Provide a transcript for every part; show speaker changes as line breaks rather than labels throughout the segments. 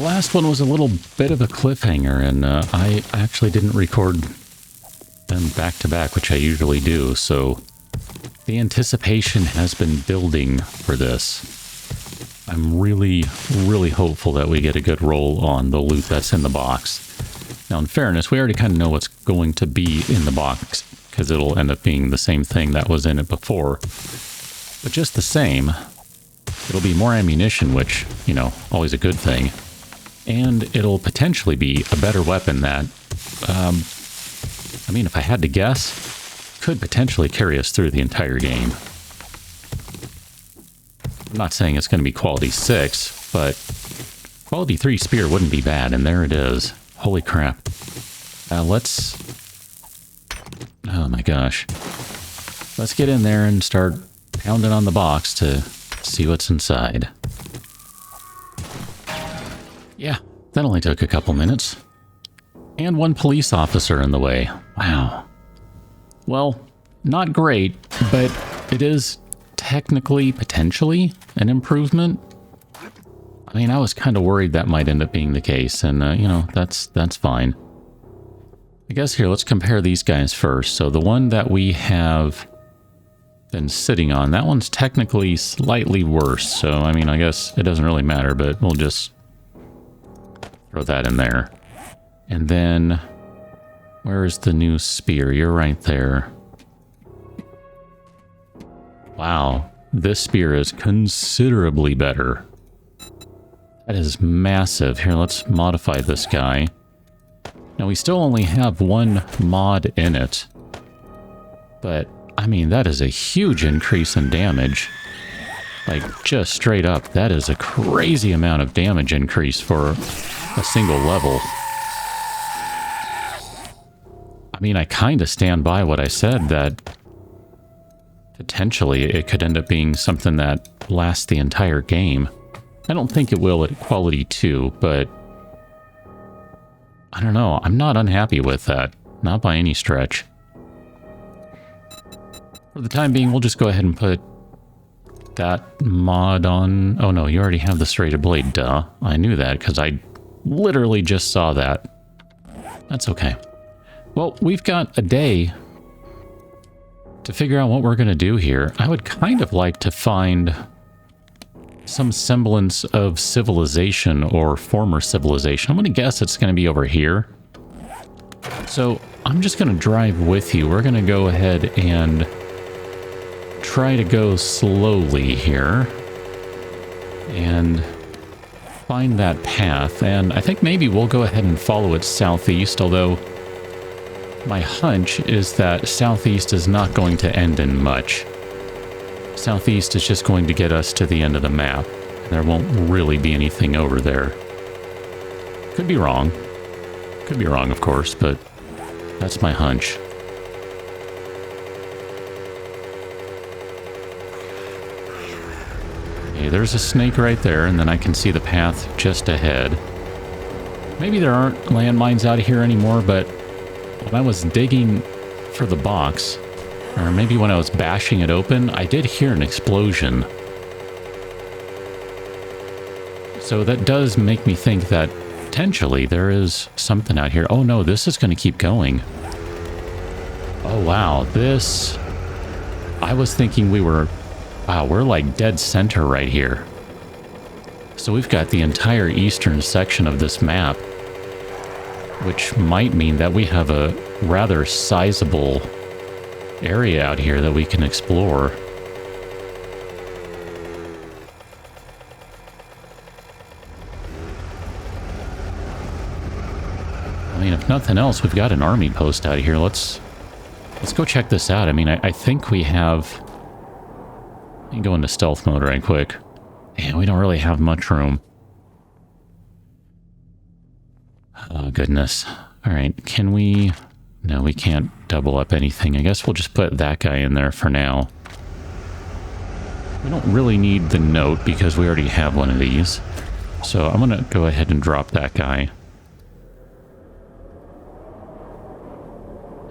last one was a little bit of a cliffhanger, and I actually didn't record them back to back, which I usually do, so the anticipation has been building for this. I'm really, really hopeful that we get a good roll on the loot that's in the box. Now, in fairness, we already kind of know what's going to be in the box, because it'll end up being the same thing that was in it before. But just the same, it'll be more ammunition, which, you know, always a good thing. And it'll potentially be a better weapon that, I mean, if I had to guess, could potentially carry us through the entire game. I'm not saying it's going to be quality 6, but quality 3 spear wouldn't be bad, and there it is. Holy crap. Let's... Oh my gosh. Let's get in there and start pounding on the box to see what's inside. Yeah, that only took a couple minutes. And one police officer in the way. Wow. Well, not great, but it is technically, potentially, an improvement. I mean, I was kind of worried that might end up being the case, and, you know, that's fine. I guess here, let's compare these guys first. So the one that we have been sitting on, that one's technically slightly worse. So, I mean, I guess it doesn't really matter, but we'll just throw that in there. And then, where's the new spear? You're right there. Wow, this spear is considerably better. That is massive. Here, let's modify this guy. Now, we still only have one mod in it. But, I mean, that is a huge increase in damage. Like, just straight up, that is a crazy amount of damage increase for a single level. I mean, I kind of stand by what I said, that potentially it could end up being something that lasts the entire game. I don't think it will at quality 2, but I don't know. I'm not unhappy with that. Not by any stretch. For the time being, we'll just go ahead and put that mod on. Oh no, you already have the serrated blade, duh. I knew that because I literally just saw that. That's okay. Well, we've got a day to figure out what we're going to do here. I would kind of like to find some semblance of civilization or former civilization. I'm going to guess it's going to be over here. So I'm just going to drive with you. We're going to go ahead and try to go slowly here and find that path. And I think maybe we'll go ahead and follow it southeast, although my hunch is that southeast is not going to end in much. Southeast is just going to get us to the end of the map. There won't really be anything over there. Could be wrong. Could be wrong, of course, but that's my hunch. Okay, there's a snake right there, and then I can see the path just ahead. Maybe there aren't landmines out here anymore, but when I was digging for the box, or maybe when I was bashing it open, I did hear an explosion. So that does make me think that potentially there is something out here. Oh no, this is going to keep going. Oh wow, this... I was thinking we were... Wow, we're like dead center right here. So we've got the entire eastern section of this map, which might mean that we have a rather sizable area out here that we can explore. I mean, if nothing else, we've got an army post out here. Let's go check this out. I mean, I think we have... Let me go into stealth mode right quick. Man, we don't really have much room. Oh, goodness. All right, can we... No, we can't double up anything. I guess we'll just put that guy in there for now. We don't really need the note because we already have one of these. So I'm going to go ahead and drop that guy.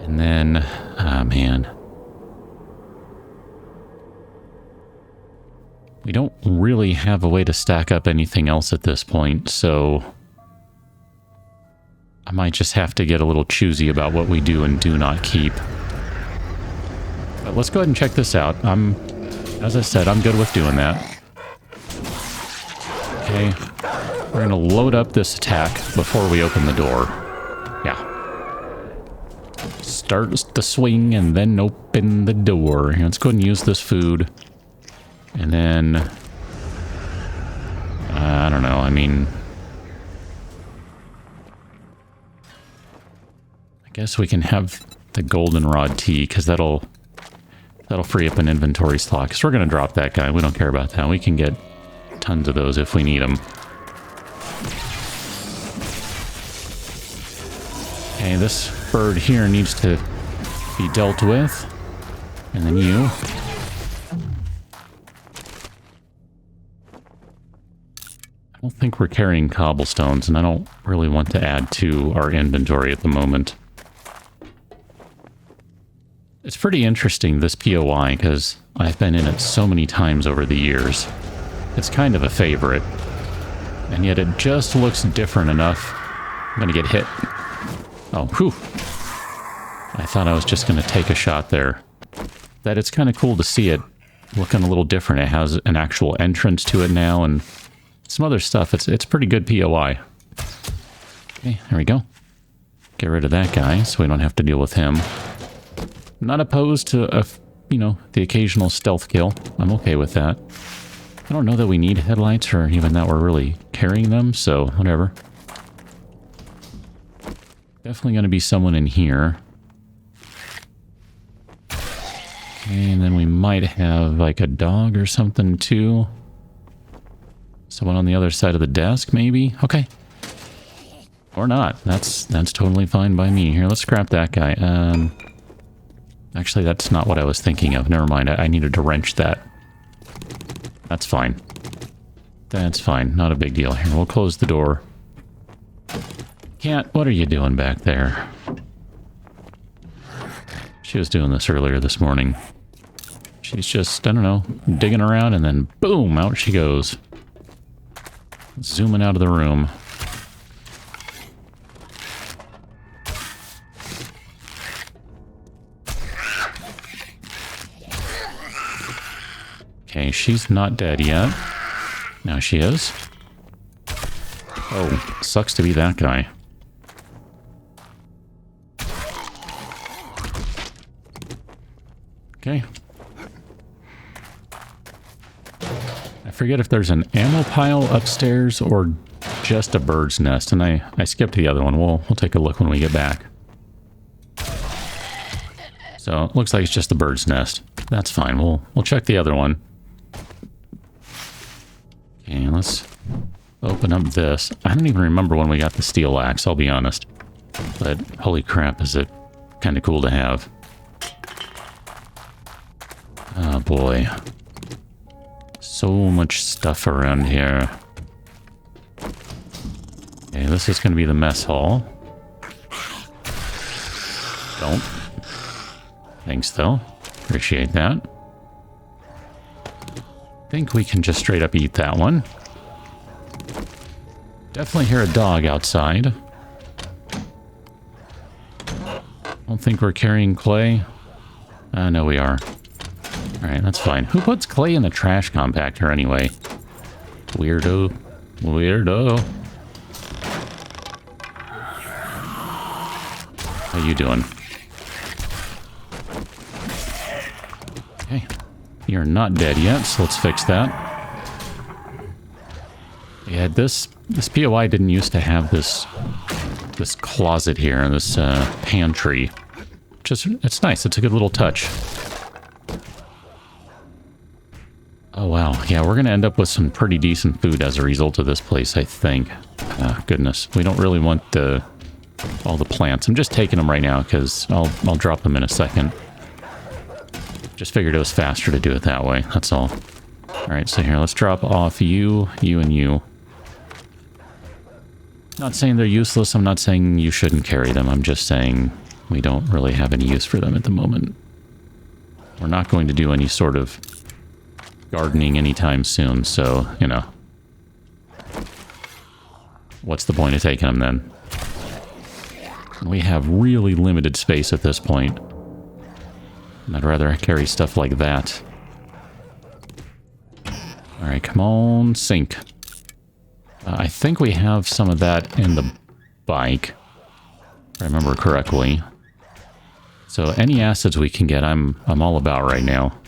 And then... Ah, man. We don't really have a way to stack up anything else at this point, so I might just have to get a little choosy about what we do and do not keep. But let's go ahead and check this out. As I said, I'm good with doing that. Okay. We're going to load up this attack before we open the door. Yeah. Start the swing and then open the door. Here, let's go ahead and use this food. And then... I don't know, I mean... I guess we can have the goldenrod tea, because that'll free up an inventory slot. Because we're going to drop that guy. We don't care about that. We can get tons of those if we need them. Okay, this bird here needs to be dealt with. And then you. I don't think we're carrying cobblestones, and I don't really want to add to our inventory at the moment. It's pretty interesting, this POI, because I've been in it so many times over the years. It's kind of a favorite. And yet it just looks different enough. I'm gonna get hit. Oh, whew. I thought I was just gonna take a shot there. That it's kind of cool to see it looking a little different. It has an actual entrance to it now, and some other stuff. It's pretty good POI. Okay, there we go. Get rid of that guy so we don't have to deal with him. Not opposed to, the occasional stealth kill. I'm okay with that. I don't know that we need headlights or even that we're really carrying them, so whatever. Definitely going to be someone in here. Okay, and then we might have like a dog or something too. Someone on the other side of the desk, maybe? Okay. Or not. That's totally fine by me. Here, let's scrap that guy. Actually, that's not what I was thinking of. Never mind. I needed to wrench that. That's fine. That's fine. Not a big deal. Here, we'll close the door. Cat, what are you doing back there? She was doing this earlier this morning. She's just, I don't know, digging around and then boom, out she goes. Zooming out of the room. Okay, she's not dead yet. Now she is. Oh, sucks to be that guy. Okay. I forget if there's an ammo pile upstairs or just a bird's nest, and I skipped the other one. We'll take a look when we get back. So it looks like it's just the bird's nest. That's fine. We'll check the other one. Okay, let's open up this. I don't even remember when we got the steel axe, I'll be honest. But holy crap, is it kind of cool to have. Oh boy. So much stuff around here. Okay, this is going to be the mess hall. Don't. Thanks though. Appreciate that. I think we can just straight up eat that one. Definitely hear a dog outside. Don't think we're carrying clay. No, we are. Alright, that's fine. Who puts clay in the trash compactor anyway? Weirdo. Weirdo. How you doing? Okay. You're not dead yet, so let's fix that. Yeah, this POI didn't used to have this closet here, this pantry. Just, it's nice. It's a good little touch. Oh wow, yeah, we're gonna end up with some pretty decent food as a result of this place, I think. Goodness, we don't really want all the plants. I'm just taking them right now because I'll drop them in a second. Just figured it was faster to do it that way, that's all. Alright, so here, let's drop off you, and you. Not saying they're useless, I'm not saying you shouldn't carry them, I'm just saying we don't really have any use for them at the moment. We're not going to do any sort of gardening anytime soon, so, you know. What's the point of taking them then? And we have really limited space at this point. And I'd rather carry stuff like that. Alright, come on, sink. I think we have some of that in the bike, if I remember correctly. So any acids we can get, I'm all about right now.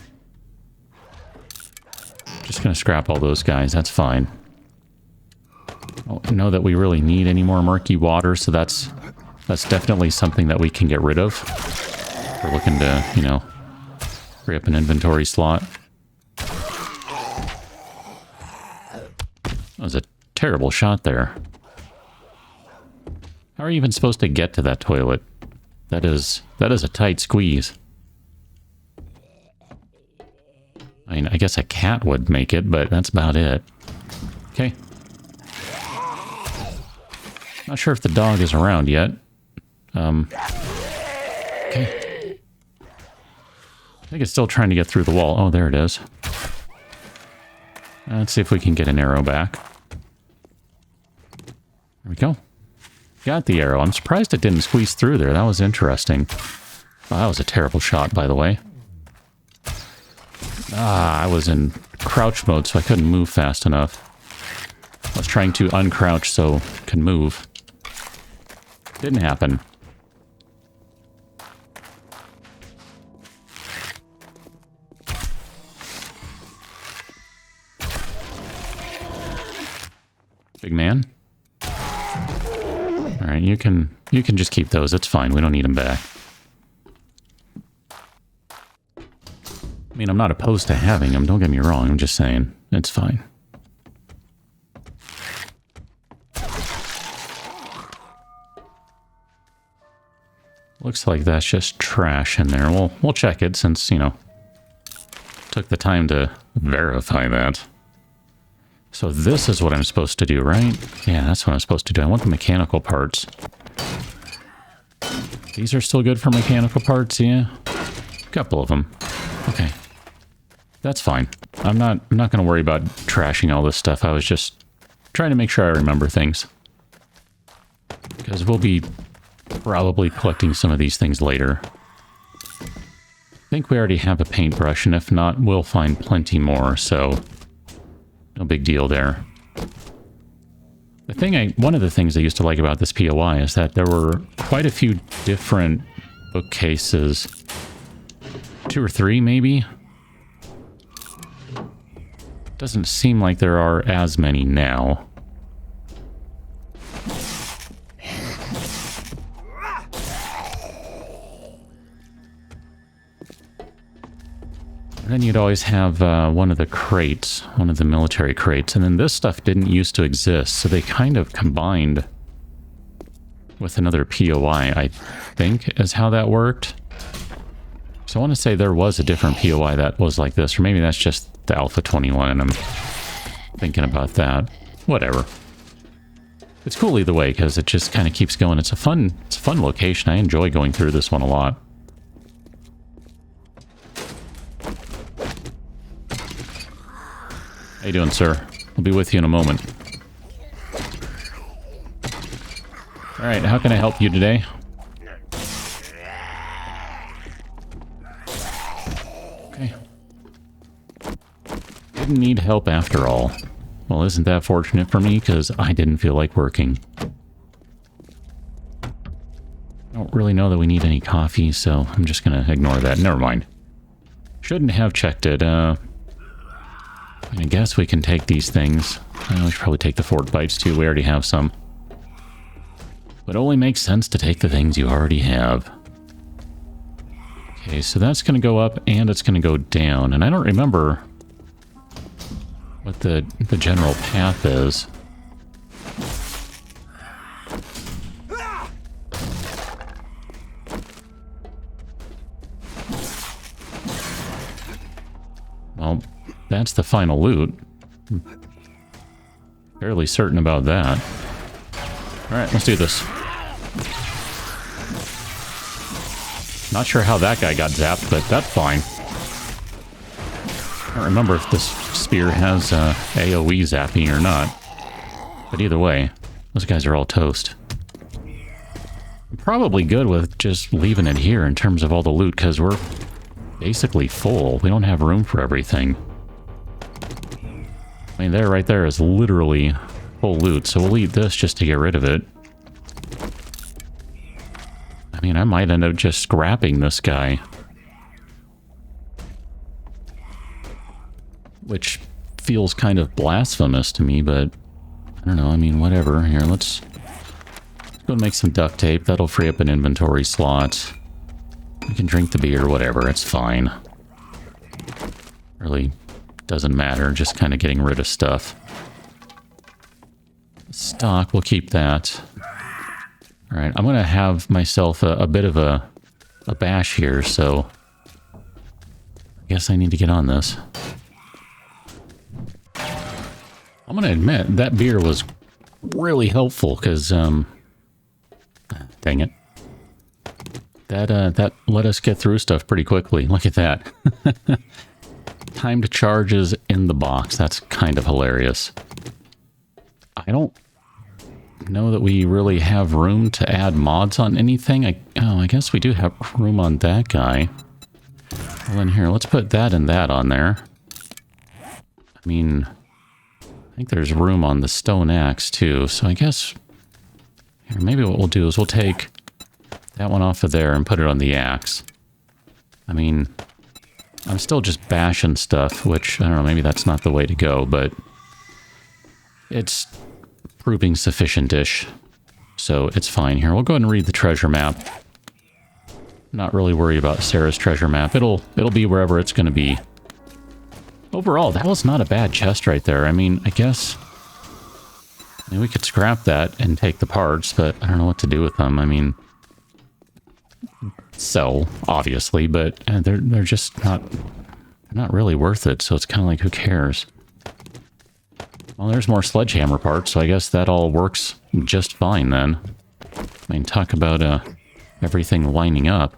Just gonna scrap all those guys, that's fine. I don't know that we really need any more murky water, so that's definitely something that we can get rid of. We're looking to, you know, free up an inventory slot. That was a terrible shot there. How are you even supposed to get to that toilet? That is a tight squeeze. I mean, I guess a cat would make it, but that's about it. Okay. Not sure if the dog is around yet. Okay. I think it's still trying to get through the wall. Oh, there it is. Let's see if we can get an arrow back. There we go. Got the arrow. I'm surprised it didn't squeeze through there. That was interesting. Oh, that was a terrible shot, by the way. Ah, I was in crouch mode, so I couldn't move fast enough. I was trying to uncrouch so I could move. Didn't happen. Big man. Alright, you can just keep those. It's fine. We don't need them back. I mean, I'm not opposed to having them. Don't get me wrong. I'm just saying. It's fine. Looks like that's just trash in there. We'll check it since, you know, took the time to verify that. So this is what I'm supposed to do, right? Yeah, that's what I'm supposed to do. I want the mechanical parts. These are still good for mechanical parts, yeah? A couple of them. Okay. That's fine. I'm not going to worry about trashing all this stuff. I was just trying to make sure I remember things. Because we'll be probably collecting some of these things later. I think we already have a paintbrush, and if not, we'll find plenty more, so no big deal there. One of the things I used to like about this POI is that there were quite a few different bookcases. 2 or 3, maybe? Doesn't seem like there are as many now. And then you'd always have one of the crates, one of the military crates, and then this stuff didn't used to exist, so they kind of combined with another POI, I think, is how that worked. So I want to say there was a different POI that was like this, or maybe that's just the Alpha 21 and I'm thinking about that. Whatever. It's cool either way, because it just kind of keeps going. It's a fun location. I enjoy going through this one a lot. How you doing, sir? I'll be with you in a moment. Alright, how can I help you today? Okay. Didn't need help after all. Well, isn't that fortunate for me, because I didn't feel like working. I don't really know that we need any coffee, so I'm just gonna ignore that. Never mind. Shouldn't have checked it. I guess we can take these things. We should probably take the fort bites too. We already have some. But it only makes sense to take the things you already have. Okay, so that's going to go up and it's going to go down. And I don't remember what the general path is. Well, that's the final loot. Fairly certain about that. Alright, let's do this. Not sure how that guy got zapped, but that's fine. I don't remember if this spear has AoE zapping or not. But either way, those guys are all toast. I'm probably good with just leaving it here in terms of all the loot, because we're basically full. We don't have room for everything. I mean, right there is literally full loot, so we'll eat this just to get rid of it. I mean, I might end up just scrapping this guy. Which feels kind of blasphemous to me, but I don't know. I mean, whatever. Here, let's go and make some duct tape. That'll free up an inventory slot. We can drink the beer, whatever. It's fine. Really doesn't matter. Just kind of getting rid of stuff. Stock, we'll keep that. All right, I'm going to have myself a bit of a bash here, so I guess I need to get on this. I'm going to admit, that beer was really helpful, because, dang it. That let us get through stuff pretty quickly. Look at that. Time to charge is in the box. That's kind of hilarious. I don't know that we really have room to add mods on anything. I guess we do have room on that guy. Well, then here, let's put that and that on there. I mean, I think there's room on the stone axe too, so I guess here, maybe what we'll do is we'll take that one off of there and put it on the axe. I mean, I'm still just bashing stuff, which, I don't know, maybe that's not the way to go, but it's proving sufficient-ish, so it's fine. Here, we'll go ahead and read the treasure map. Not really worried about Sarah's treasure map. It'll be wherever it's going to be. Overall, that was not a bad chest right there. I mean, I guess we could scrap that and take the parts, but I don't know what to do with them. I mean, sell, obviously, but they're just not really worth it, so it's kind of like, who cares? Well, there's more sledgehammer parts, so I guess that all works just fine then. I mean, talk about everything lining up.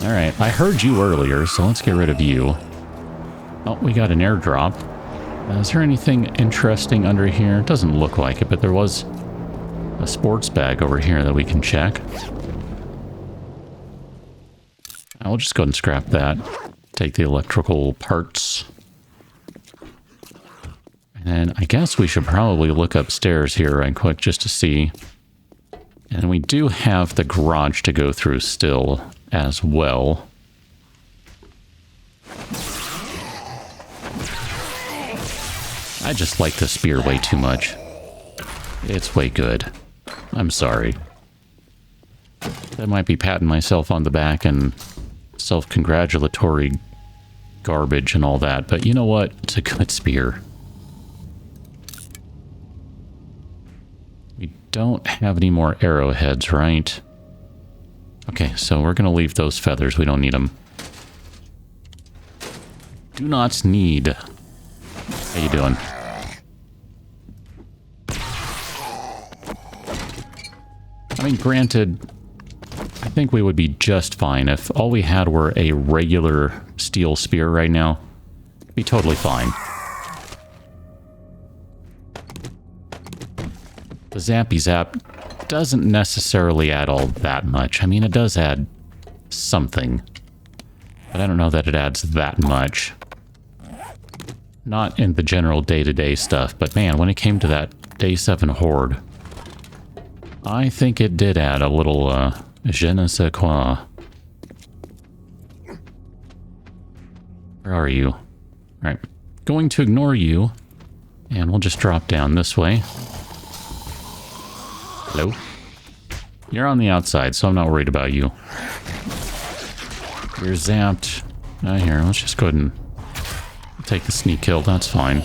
Alright, I heard you earlier, so let's get rid of you. Oh, we got an airdrop. Is there anything interesting under here? It doesn't look like it, but there was a sports bag over here that we can check. I'll just go ahead and scrap that. Take the electrical parts. And I guess we should probably look upstairs here right quick just to see. And we do have the garage to go through still as well. I just like the spear way too much. It's way good. I'm sorry. I might be patting myself on the back and self-congratulatory garbage and all that, but you know what? It's a good spear. We don't have any more arrowheads, right? Okay, so we're gonna leave those feathers. We don't need them. Do not need. How you doing? I mean, granted, I think we would be just fine if all we had were a regular steel spear right now. It'd be totally fine. The Zappy Zap doesn't necessarily add all that much. I mean, it does add something, but I don't know that it adds that much. Not in the general day-to-day stuff, but man, when it came to that Day 7 Horde, I think it did add a little, je ne sais quoi. Where are you? Alright, going to ignore you, and we'll just drop down this way. Hello? You're on the outside, so I'm not worried about you. You're zapped. Here, let's just go ahead and take the sneak kill, that's fine.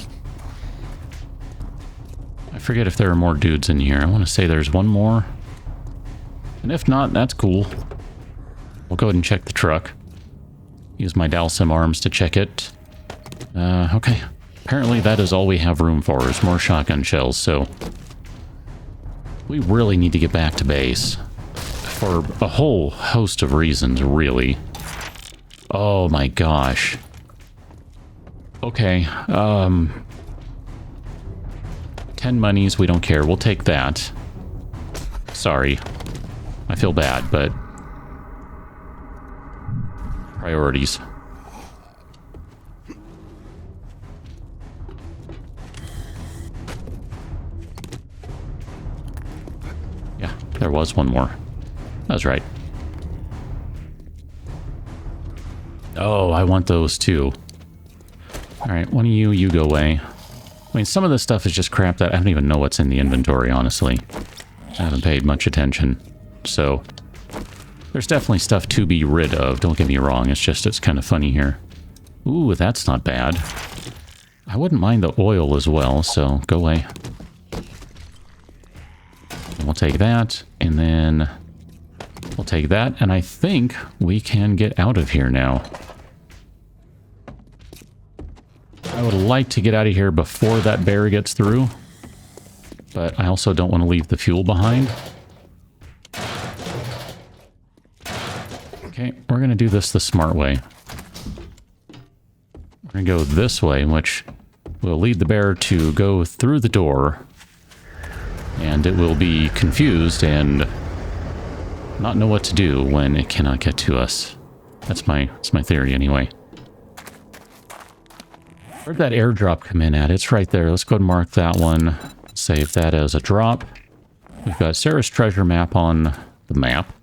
I forget if there are more dudes in here. I want to say there's one more. And if not, that's cool. We'll go ahead and check the truck. Use my Dalsim arms to check it. Okay. Apparently that is all we have room for, is more shotgun shells, so we really need to get back to base. For a whole host of reasons, really. Oh my gosh. Okay, 10 monies, we don't care. We'll take that. Sorry. I feel bad, but priorities. Yeah, there was one more. That's right. Oh, I want those too. Alright, one of you go away. I mean, some of this stuff is just crap that I don't even know what's in the inventory, honestly. I haven't paid much attention. So, there's definitely stuff to be rid of, don't get me wrong. It's just, it's kind of funny here. Ooh, that's not bad. I wouldn't mind the oil as well, so go away. And we'll take that, and then we'll take that, and I think we can get out of here now. I would like to get out of here before that bear gets through, but I also don't want to leave the fuel behind. Okay, we're going to do this the smart way. We're going to go this way, which will lead the bear to go through the door, and it will be confused and not know what to do when it cannot get to us. That's my theory anyway. Where'd that airdrop come in at? It's right there. Let's go ahead and mark that one. Save that as a drop. We've got Sarah's treasure map on the map.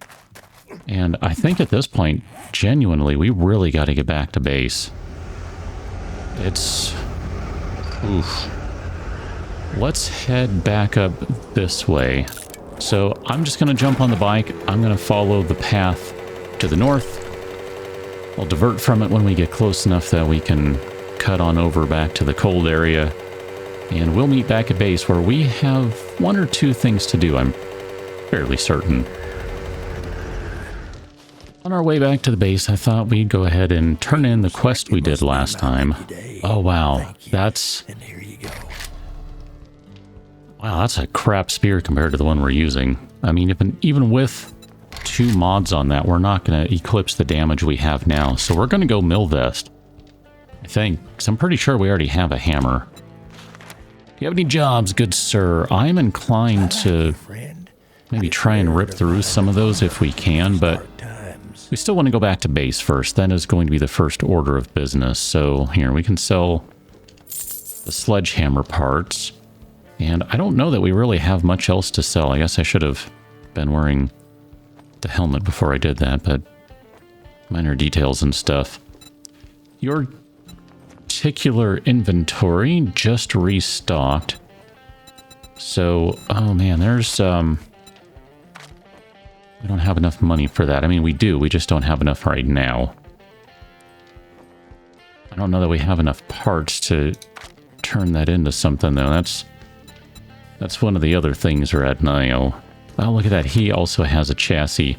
And I think at this point, genuinely, we really got to get back to base. It's... oof. Let's head back up this way. So I'm just going to jump on the bike. I'm going to follow the path to the north. I'll divert from it when we get close enough that we can cut on over back to the cold area, and we'll meet back at base where we have one or two things to do, I'm fairly certain. On our way back to the base, I thought we'd go ahead and turn in the quest we did last time. Oh wow, that's... wow, that's a crap spear compared to the one we're using. I mean, even with 2 mods on that, we're not going to eclipse the damage we have now, so we're going to go mill vest. I think, because I'm pretty sure we already have a hammer. Do you have any jobs, good sir? I'm inclined to maybe try and rip through some of those if we can, but we still want to go back to base first. That is going to be the first order of business. So here, we can sell the sledgehammer parts. And I don't know that we really have much else to sell. I guess I should have been wearing the helmet before I did that, but minor details and stuff. Your particular inventory just restocked. So, oh man, there's, we don't have enough money for that. I mean, we do, we just don't have enough right now. I don't know that we have enough parts to turn that into something, though. That's one of the other things we're at now. Oh, look at that. He also has a chassis.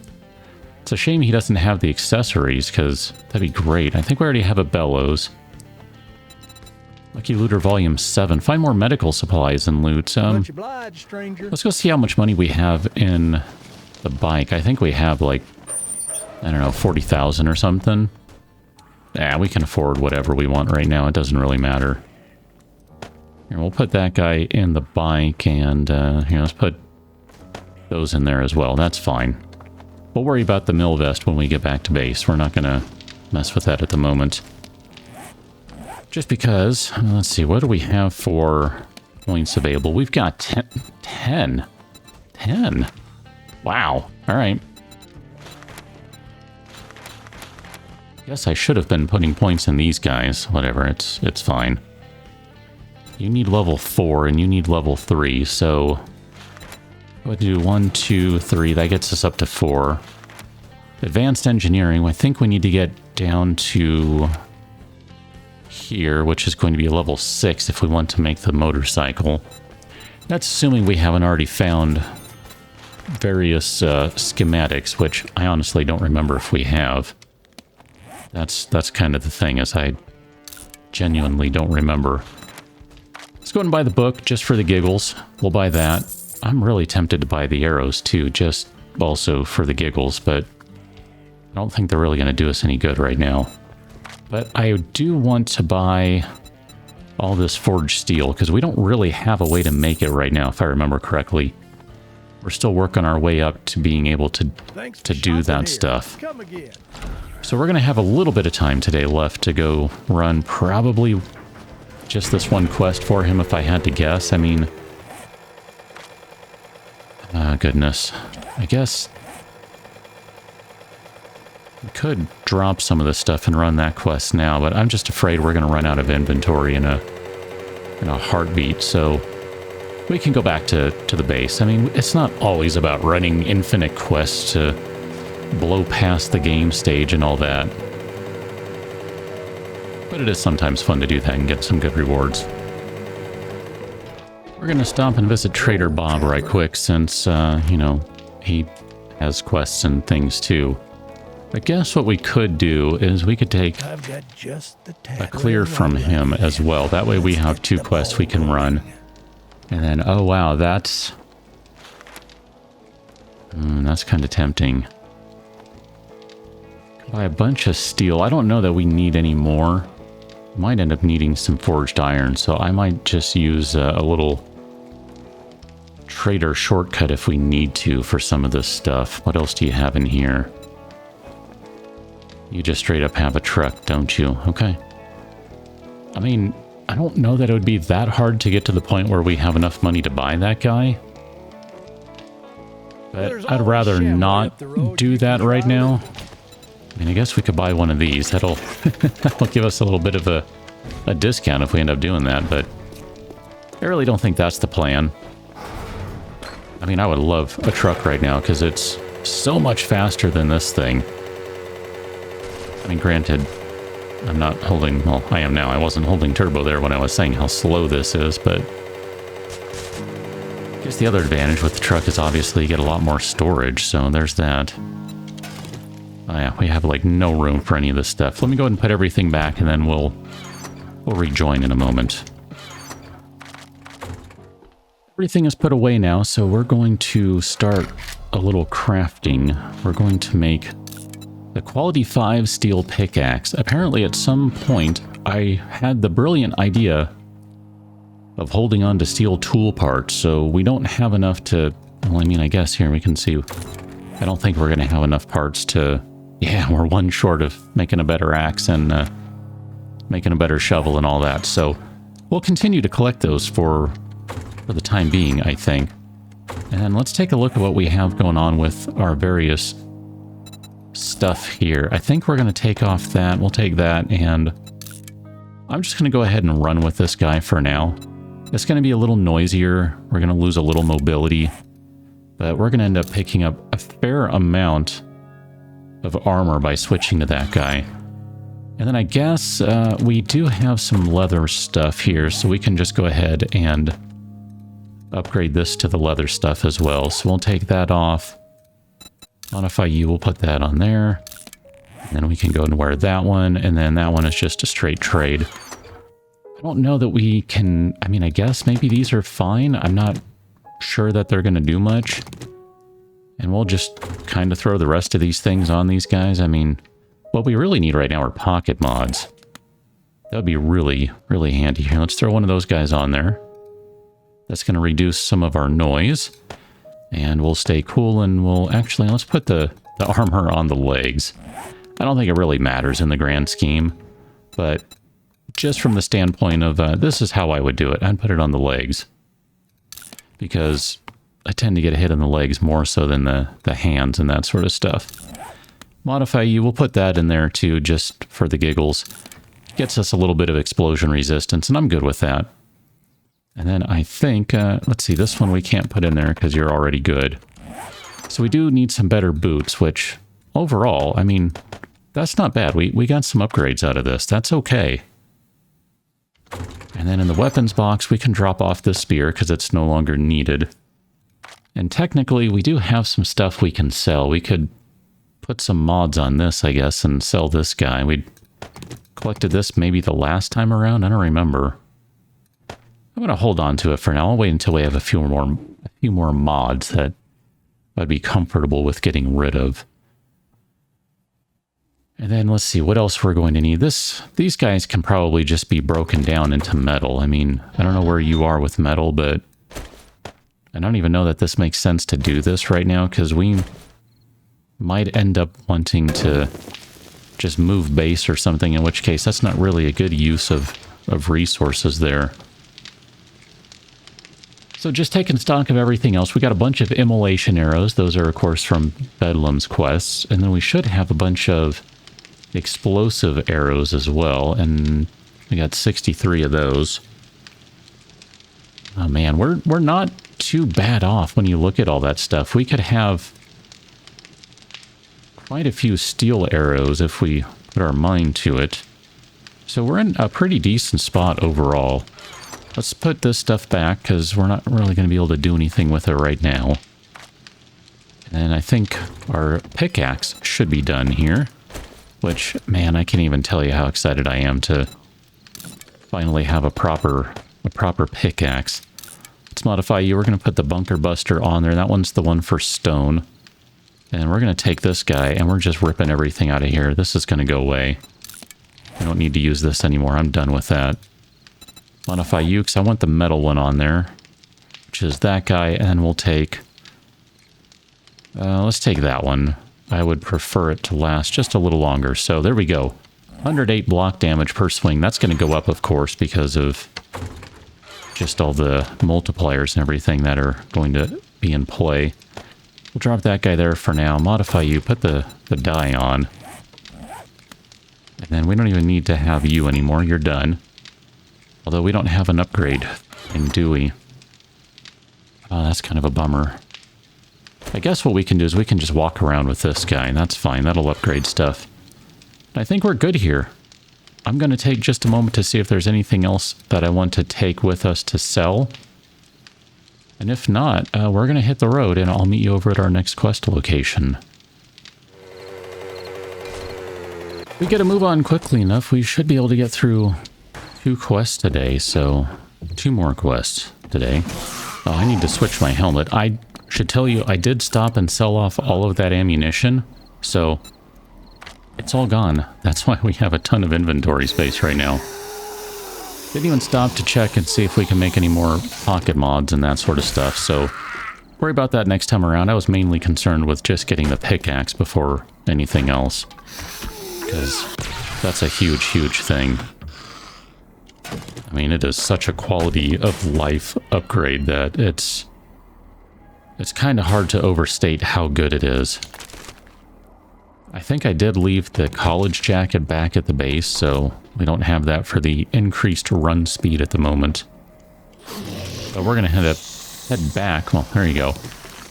It's a shame he doesn't have the accessories, because that'd be great. I think we already have a bellows. Lucky Looter Volume 7. Find more medical supplies and loot.
Much obliged, stranger.
Let's go see how much money we have in the bike. I think we have, like, I don't know, 40,000 or something. Yeah, we can afford whatever we want right now. It doesn't really matter. Here, we'll put that guy in the bike, and here, let's put those in there as well. That's fine. We'll worry about the mill vest when we get back to base. We're not going to mess with that at the moment. Just because, let's see, what do we have for points available? We've got 10. 10. Wow. All right. Guess I should have been putting points in these guys. Whatever, it's fine. You need level 4 and you need level 3, so we'll do 1, 2, 3. That gets us up to 4. Advanced engineering, I think we need to get down to here, which is going to be a level 6 if we want to make the motorcycle. That's assuming we haven't already found various schematics, which I honestly don't remember if we have. That's kind of the thing, is I genuinely don't remember. Let's go ahead and buy the book just for the giggles. We'll buy that. I'm really tempted to buy the arrows too, just also for the giggles, but I don't think they're really going to do us any good right now. But I do want to buy all this forged steel, because we don't really have a way to make it right now, if I remember correctly. we're still working our way up to being able to do that stuff. So we're going to have a little bit of time today left to go run probably just this one quest for him if I had to guess. I mean, goodness. I guess we could drop some of this stuff and run that quest now, but I'm just afraid we're going to run out of inventory in a heartbeat, so we can go back to the base. I mean, it's not always about running infinite quests to blow past the game stage and all that. But it is sometimes fun to do that and get some good rewards. We're going to stop and visit Trader Bob right quick since, you know, he has quests and things too. I guess what we could do is we could take a clear from him as well. That way we have 2 quests we can run. And then, oh wow, that's kind of tempting. Buy a bunch of steel. I don't know that we need any more. Might end up needing some forged iron, so I might just use a little trader shortcut if we need to for some of this stuff. What else do you have in here? You just straight up have a truck, don't you? Okay. I mean, I don't know that it would be that hard to get to the point where we have enough money to buy that guy. But I'd rather not do that right now. I mean, I guess we could buy one of these. That'll give us a little bit of a discount if we end up doing that, but I really don't think that's the plan. I mean, I would love a truck right now because it's so much faster than this thing. I mean, granted, I'm not holding... Well, I am now. I wasn't holding turbo there when I was saying how slow this is, but I guess the other advantage with the truck is obviously you get a lot more storage, so there's that. Oh yeah, we have like no room for any of this stuff. Let me go ahead and put everything back, and then we'll rejoin in a moment. Everything is put away now, so we're going to start a little crafting. We're going to make the quality 5 steel pickaxe. Apparently at some point I had the brilliant idea of holding on to steel tool parts, so we don't have enough to... Well, I mean, I guess here we can see... I don't think we're going to have enough parts to... Yeah, we're one short of making a better axe and making a better shovel and all that, so we'll continue to collect those for the time being, I think. And then let's take a look at what we have going on with our various stuff here. I think we're going to take off that. We'll take that, and I'm just going to go ahead and run with this guy for now. It's going to be a little noisier. We're going to lose a little mobility, but we're going to end up picking up a fair amount of armor by switching to that guy. And then I guess we do have some leather stuff here, so we can just go ahead and upgrade this to the leather stuff as well. So we'll take that off. Modify you, we'll put that on there. And then we can go and wear that one, and then that one is just a straight trade. I don't know that we can... I mean, I guess maybe these are fine. I'm not sure that they're going to do much. And we'll just kind of throw the rest of these things on these guys. I mean, what we really need right now are pocket mods. That would be really, really handy here. Let's throw one of those guys on there. That's going to reduce some of our noise. And we'll stay cool, and we'll actually... Let's put the armor on the legs. I don't think it really matters in the grand scheme, but just from the standpoint of this is how I would do it. I'd put it on the legs, because I tend to get hit in the legs more so than the hands and that sort of stuff. Modify you, we'll put that in there too, just for the giggles. Gets us a little bit of explosion resistance, and I'm good with that. And then I think, let's see, this one we can't put in there because you're already good. So we do need some better boots, which overall, I mean, that's not bad. We got some upgrades out of this. That's okay. And then in the weapons box, we can drop off this spear because it's no longer needed. And technically, we do have some stuff we can sell. We could put some mods on this, I guess, and sell this guy. We collected this maybe the last time around. I don't remember. I'm going to hold on to it for now. I'll wait until we have a few more mods that I'd be comfortable with getting rid of. And then let's see what else we're going to need. These guys can probably just be broken down into metal. I mean, I don't know where you are with metal, but I don't even know that this makes sense to do this right now, because we might end up wanting to just move base or something, in which case that's not really a good use of resources there. So just taking stock of everything else, we got a bunch of immolation arrows. Those are, of course, from Bedlam's quests. And then we should have a bunch of explosive arrows as well. And we got 63 of those. Oh man, we're not too bad off when you look at all that stuff. We could have quite a few steel arrows if we put our mind to it. So we're in a pretty decent spot overall. Let's put this stuff back, because we're not really going to be able to do anything with it right now. And I think our pickaxe should be done here. Which, man, I can't even tell you how excited I am to finally have a proper pickaxe. Let's modify you. We're going to put the bunker buster on there. That one's the one for stone. And we're going to take this guy, and we're just ripping everything out of here. This is going to go away. I don't need to use this anymore. I'm done with that. Modify you, because I want the metal one on there, which is that guy, and we'll take... let's take that one. I would prefer it to last just a little longer. So there we go. 108 block damage per swing. That's going to go up, of course, because of just all the multipliers and everything that are going to be in play. We'll drop that guy there for now. Modify you. Put the die on. And then we don't even need to have you anymore. You're done. Although we don't have an upgrade thing, do we? Oh, that's kind of a bummer. I guess what we can do is we can just walk around with this guy, and that's fine. That'll upgrade stuff. I think we're good here. I'm going to take just a moment to see if there's anything else that I want to take with us to sell. And if not, we're going to hit the road, and I'll meet you over at our next quest location. If we get a move on quickly enough, we should be able to get through 2 quests today, so 2 more quests today. Oh, I need to switch my helmet. I should tell you, I did stop and sell off all of that ammunition, so it's all gone. That's why we have a ton of inventory space right now. Didn't even stop to check and see if we can make any more pocket mods and that sort of stuff, so worry about that next time around. I was mainly concerned with just getting the pickaxe before anything else, because that's a huge, huge thing. I mean, it is such a quality of life upgrade that it's kind of hard to overstate how good it is. I think I did leave the college jacket back at the base, so we don't have that for the increased run speed at the moment. But we're going to head back, well, there you go,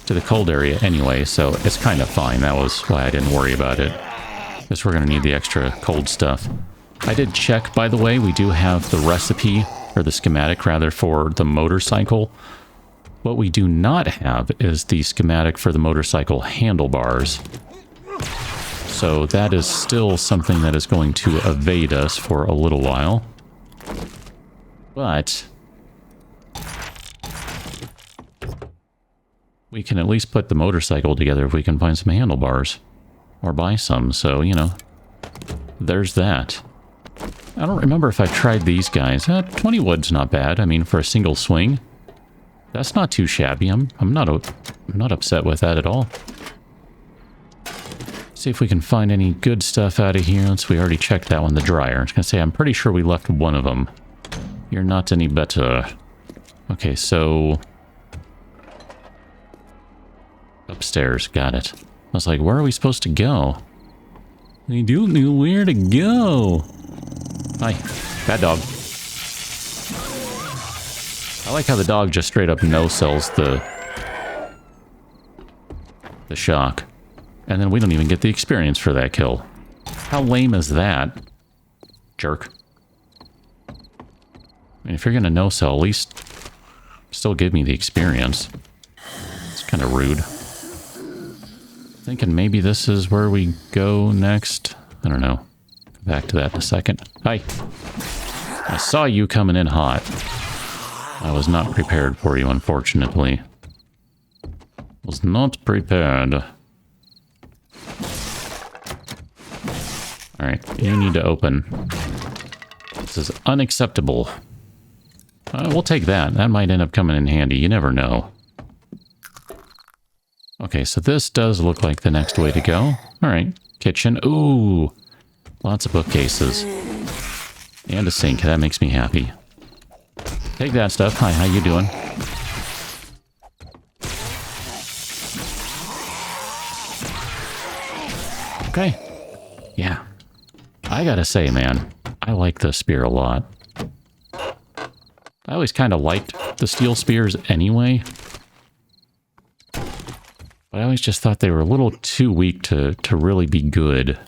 to the cold area anyway, so it's kind of fine. That was why I didn't worry about it, because we're going to need the extra cold stuff. I did check, by the way, we do have the recipe, or the schematic rather, for the motorcycle. What we do not have is the schematic for the motorcycle handlebars. So that is still something that is going to evade us for a little while. But we can at least put the motorcycle together if we can find some handlebars. Or buy some, so, you know, there's that. I don't remember if I tried these guys. 20 wood's not bad. I mean, for a single swing, that's not too shabby. I'm not upset with that at all. See if we can find any good stuff out of here. We already checked that one, the dryer. I was gonna say, I'm pretty sure we left one of them. You're not any better. Okay, so upstairs, got it. I was like, where are we supposed to go? I don't know where to go. Hi, bad dog. I like how the dog just straight up no-sells the shock. And then we don't even get the experience for that kill. How lame is that? Jerk. I mean, if you're gonna no-sell, at least still give me the experience. It's kind of rude. Thinking maybe this is where we go next. I don't know. Back to that in a second. Hi. I saw you coming in hot. I was not prepared for you, unfortunately. Was not prepared. Alright, you need to open. This is unacceptable. We'll take that. That might end up coming in handy. You never know. Okay, so this does look like the next way to go. All right, kitchen. Ooh, lots of bookcases. And a sink. That makes me happy. Take that stuff. Hi, how you doing? Okay. Yeah. I gotta say, man, I like the spear a lot. I always kind of liked the steel spears anyway. But I always just thought they were a little too weak to really be good.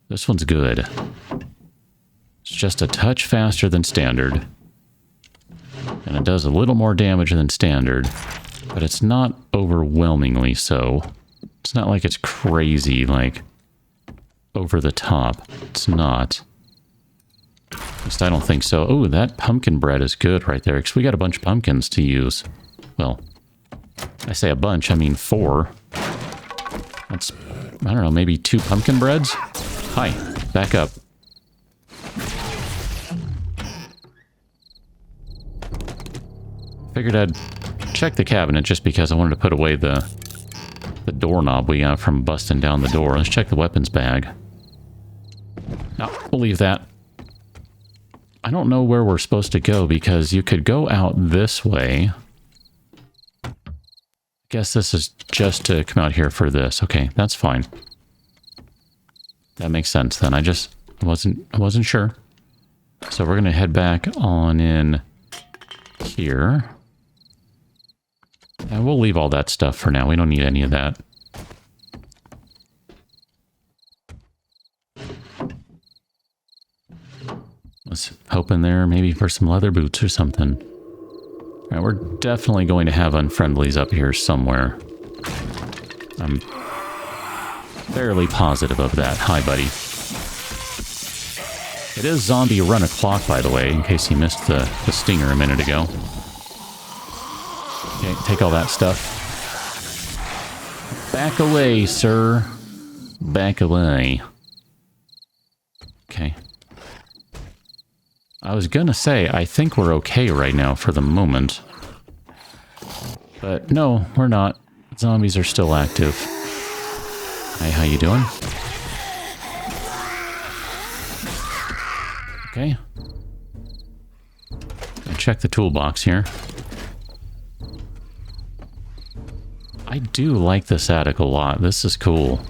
This one's good. It's just a touch faster than standard. And it does a little more damage than standard. But it's not overwhelmingly so. It's not like it's crazy, like, over the top. It's not. At least I don't think so. Oh, that pumpkin bread is good right there, because we got a bunch of pumpkins to use. Well, I say a bunch, I mean 4. That's, I don't know, maybe 2 pumpkin breads? Hi, back up. Figured I'd check the cabinet just because I wanted to put away the doorknob we got from busting down the door. Let's check the weapons bag. No, we'll leave that. I don't know where we're supposed to go because you could go out this way. Guess this is just to come out here for this. Okay, that's fine. That makes sense then. I wasn't sure. So we're gonna head back on in here. And we'll leave all that stuff for now. We don't need any of that. Let's hope in there maybe for some leather boots or something. All right, we're definitely going to have unfriendlies up here somewhere. I'm fairly positive of that. Hi, buddy. It is zombie run o'clock, by the way, in case you missed the stinger a minute ago. Okay, take all that stuff. Back away, sir. Back away. Okay. I was gonna say, I think we're okay right now for the moment. But no, we're not. Zombies are still active. Hi, how you doing? Okay. I'll check the toolbox here. I do like this attic a lot. This is cool.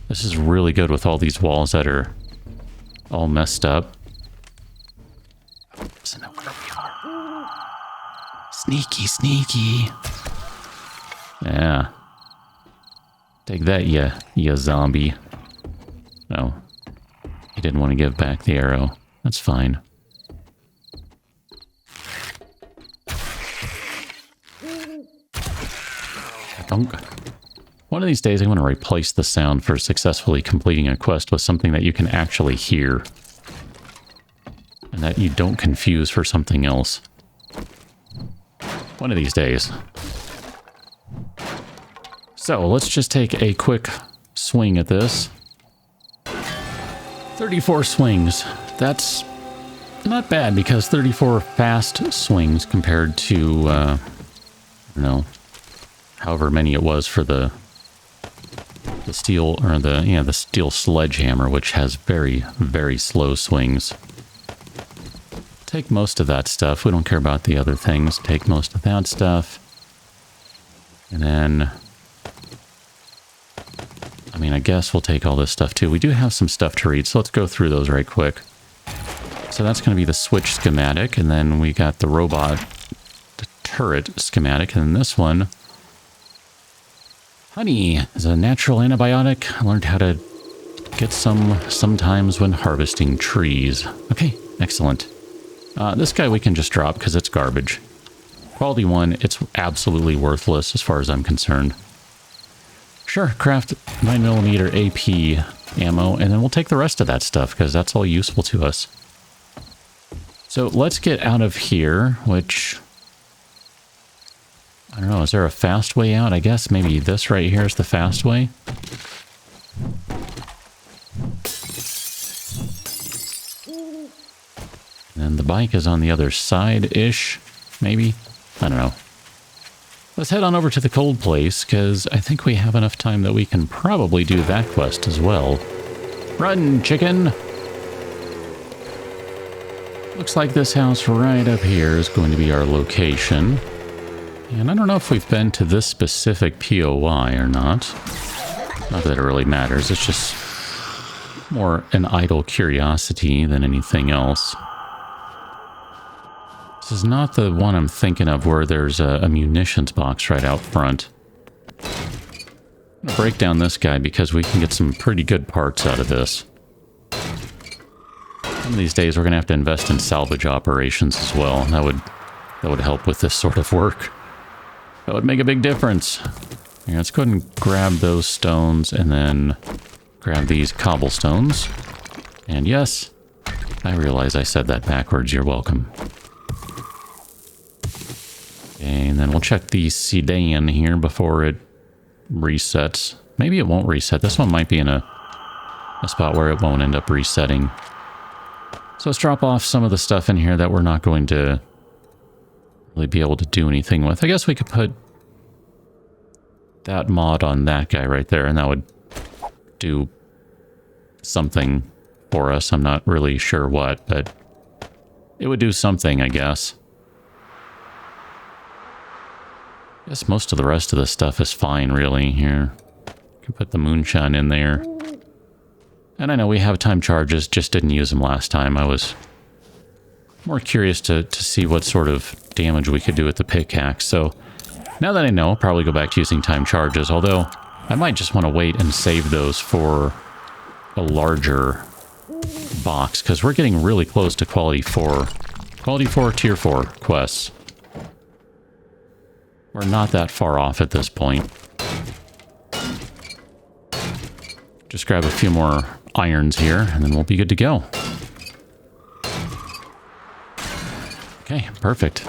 This is really good with all these walls that are all messed up. Doesn't know where we are. Sneaky, sneaky. Yeah. Take that, you zombie. No. He didn't want to give back the arrow. That's fine. One of these days I want to replace the sound for successfully completing a quest with something that you can actually hear. And that you don't confuse for something else. One of these days. So, let's just take a quick swing at this. 34 swings. That's not bad because 34 fast swings compared to, I don't know, however many it was for the steel, or the steel sledgehammer, which has very, very slow swings. Take most of that stuff. We don't care about the other things. Take most of that stuff. And then, I mean, I guess we'll take all this stuff too. We do have some stuff to read, so let's go through those right quick. So that's going to be the switch schematic, and then we got the robot, the turret schematic, and then this one, honey is a natural antibiotic. I learned how to get some sometimes when harvesting trees. Okay, excellent. This guy we can just drop because it's garbage. Quality 1, it's absolutely worthless as far as I'm concerned. Sure, craft 9mm AP ammo, and then we'll take the rest of that stuff because that's all useful to us. So let's get out of here, which, I don't know, is there a fast way out? I guess maybe this right here is the fast way. And the bike is on the other side-ish, maybe? I don't know. Let's head on over to the cold place, because I think we have enough time that we can probably do that quest as well. Run, chicken! Looks like this house right up here is going to be our location. And I don't know if we've been to this specific POI or not. Not that it really matters, it's just more an idle curiosity than anything else. This is not the one I'm thinking of where there's a munitions box right out front. I'm gonna break down this guy because we can get some pretty good parts out of this. Some of these days we're gonna have to invest in salvage operations as well. That would help with this sort of work. That would make a big difference. Yeah, let's go ahead and grab those stones and then grab these cobblestones. And yes, I realize I said that backwards. You're welcome. And then we'll check the sedan here before it resets. Maybe it won't reset. This one might be in a spot where it won't end up resetting. So let's drop off some of the stuff in here that we're not going to really be able to do anything with. I guess we could put that mod on that guy right there, and that would do something for us. I'm not really sure what, but it would do something, I guess. I guess most of the rest of the stuff is fine, really. Here, you can put the moonshine in there. And I know we have time charges, just didn't use them last time. I was more curious to see what sort of damage we could do with the pickaxe. So now that I know, I'll probably go back to using time charges, although I might just want to wait and save those for a larger box, because we're getting really close to quality 4. Quality 4, tier 4 quests. We're not that far off at this point. Just grab a few more irons here, and then we'll be good to go. Okay, perfect.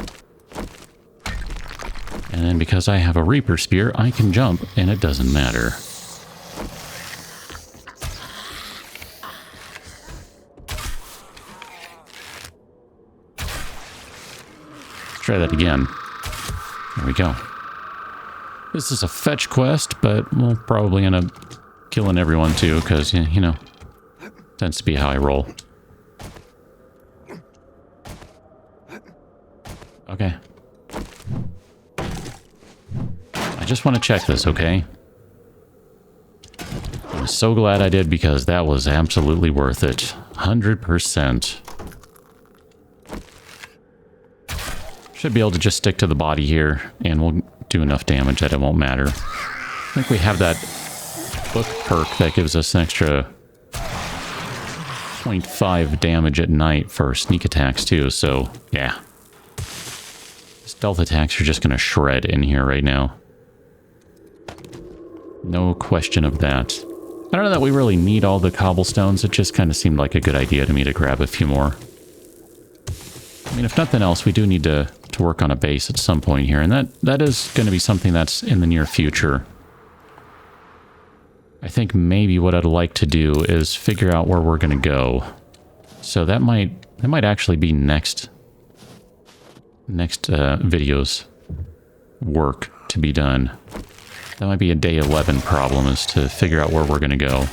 And then because I have a Reaper Spear, I can jump, and it doesn't matter. Let's try that again. There we go. This is a fetch quest, but we'll probably end up killing everyone too, because, you know, tends to be how I roll. Okay. I just want to check this, okay? I'm so glad I did, because that was absolutely worth it. 100%. Should be able to just stick to the body here, and we'll do enough damage that it won't matter. I think we have that book perk that gives us an extra 0.5 damage at night for sneak attacks too, so yeah. Stealth attacks are just going to shred in here right now. No question of that. I don't know that we really need all the cobblestones, it just kind of seemed like a good idea to me to grab a few more. I mean, if nothing else, we do need to work on a base at some point here, and that is going to be something that's in the near future. I think maybe what I'd like to do is figure out where we're going to go. So that might actually be next video's work to be done. That might be a day 11 problem, is to figure out where we're going to go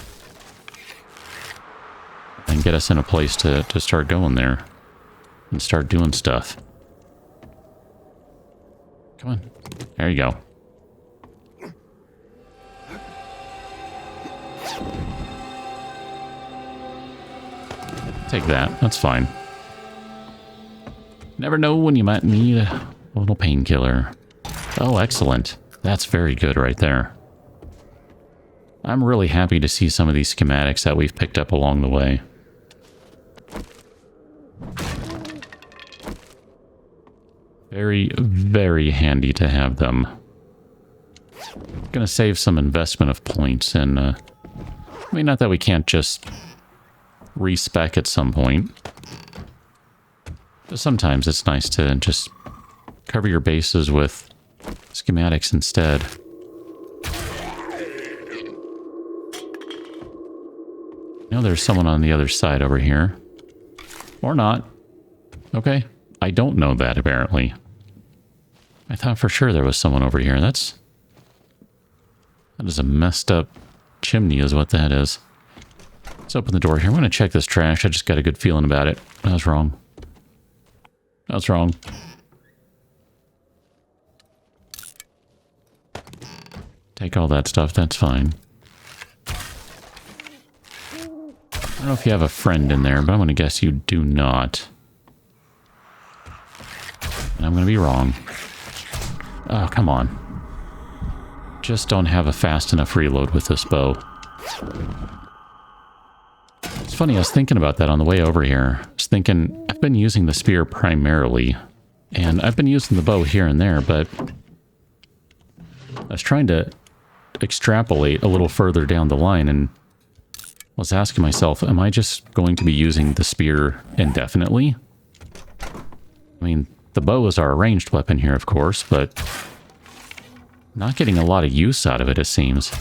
and get us in a place to start going there and start doing stuff. Come on. There you go. Take that. That's fine. Never know when you might need a little painkiller. Oh, excellent. That's very good right there. I'm really happy to see some of these schematics that we've picked up along the way. Very, very handy to have them. Gonna save some investment of points, and I mean, not that we can't just respec at some point. But sometimes it's nice to just cover your bases with schematics instead. You know, there's someone on the other side over here. Or not. Okay. I don't know that, apparently. I thought for sure there was someone over here. That is a messed up chimney is what that is. Let's open the door here. I'm going to check this trash. I just got a good feeling about it. I was wrong. I was wrong. Take all that stuff. That's fine. I don't know if you have a friend in there, but I'm going to guess you do not. And I'm going to be wrong. Oh, come on. Just don't have a fast enough reload with this bow. It's funny, I was thinking about that on the way over here. I was thinking, I've been using the spear primarily, and I've been using the bow here and there, but I was trying to extrapolate a little further down the line and was asking myself, am I just going to be using the spear indefinitely? I mean, the bow is our ranged weapon here, of course, but not getting a lot of use out of it, it seems.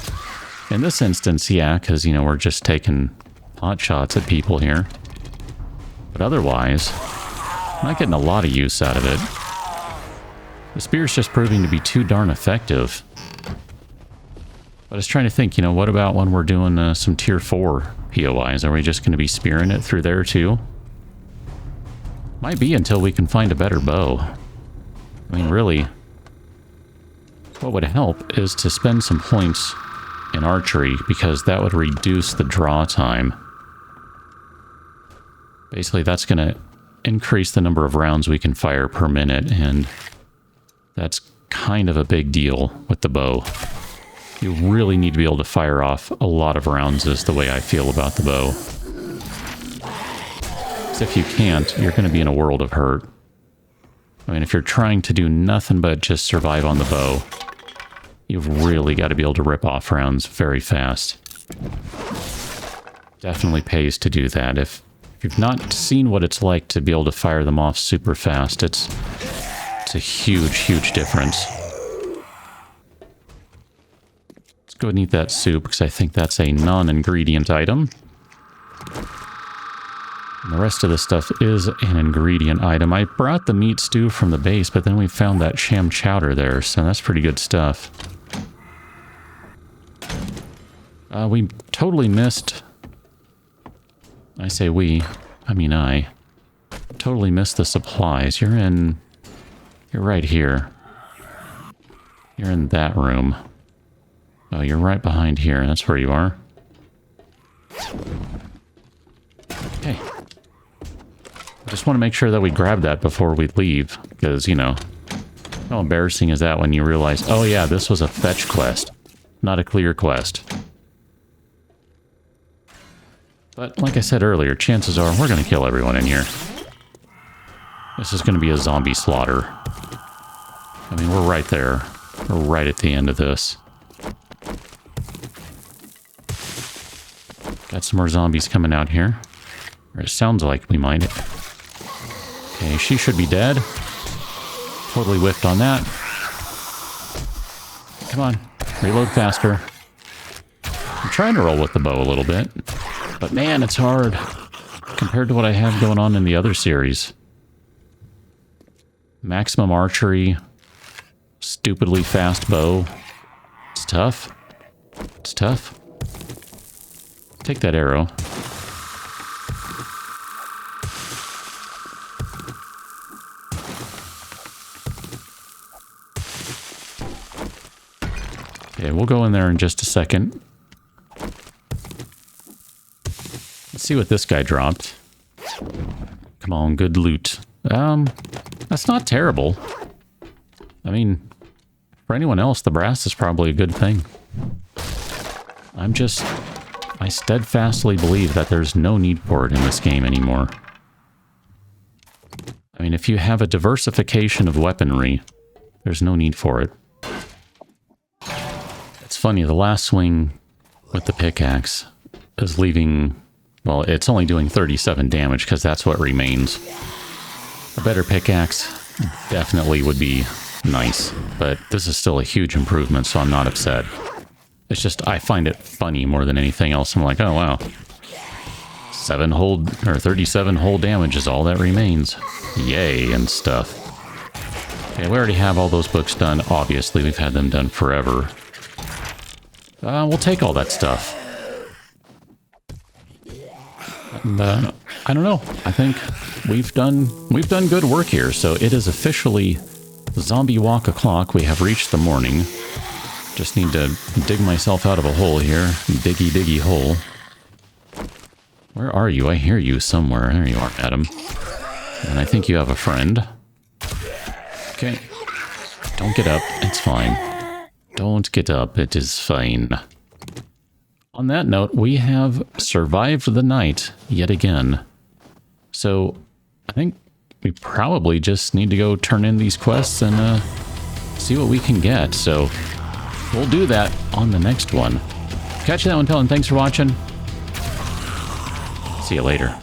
In this instance, yeah, because, you know, we're just taking pot shots at people here. But otherwise, not getting a lot of use out of it. The spear's just proving to be too darn effective. But I was trying to think, you know, what about when we're doing some tier 4 POIs? Are we just going to be spearing it through there too? Might be until we can find a better bow. I mean, really, what would help is to spend some points in archery, because that would reduce the draw time. Basically, that's going to increase the number of rounds we can fire per minute, and that's kind of a big deal with the bow. You really need to be able to fire off a lot of rounds, is the way I feel about the bow. Because if you can't, you're going to be in a world of hurt. I mean, if you're trying to do nothing but just survive on the bow, you've really got to be able to rip off rounds very fast. Definitely pays to do that. If you've not seen what it's like to be able to fire them off super fast, it's a huge, huge difference. Let's go and eat that soup, because I think that's a non-ingredient item. And the rest of the stuff is an ingredient item. I brought the meat stew from the base, but then we found that sham chowder there, so that's pretty good stuff. We totally missed... I say we, I mean I. Totally missed the supplies. You're right here. You're in that room. Oh, you're right behind here. That's where you are. Okay. Just want to make sure that we grab that before we leave, because, you know, how embarrassing is that when you realize, oh yeah, this was a fetch quest, not a clear quest. But like I said earlier, chances are we're going to kill everyone in here. This is going to be a zombie slaughter. I mean, we're right there. We're right at the end of this. Got some more zombies coming out here. Or it sounds like we might. Okay, she should be dead. Totally whiffed on that. Come on, reload faster. I'm trying to roll with the bow a little bit. But man, it's hard compared to what I have going on in the other series. Maximum archery, stupidly fast bow. It's tough. It's tough. Take that arrow. Okay, we'll go in there in just a second. Let's see what this guy dropped. Come on, good loot. That's not terrible. I mean, for anyone else, the brass is probably a good thing. I steadfastly believe that there's no need for it in this game anymore. I mean, if you have a diversification of weaponry, there's no need for it. It's funny, the last swing with the pickaxe is leaving... Well, it's only doing 37 damage, because that's what remains. A better pickaxe definitely would be nice, but this is still a huge improvement, so I'm not upset. It's just, I find it funny more than anything else. I'm like, oh wow. 37 whole damage is all that remains. Yay, and stuff. Okay, we already have all those books done. Obviously, we've had them done forever. We'll take all that stuff. And, I don't know. I think we've done good work here. So it is officially zombie walk o'clock. We have reached the morning. Just need to dig myself out of a hole here. Diggy, diggy hole. Where are you? I hear you somewhere. There you are, Adam. And I think you have a friend. Okay. Don't get up. It's fine. Don't get up. It is fine. On that note, we have survived the night yet again. So, I think we probably just need to go turn in these quests and see what we can get. So, we'll do that on the next one. Catch you that one, Pell, and thanks for watching. See you later.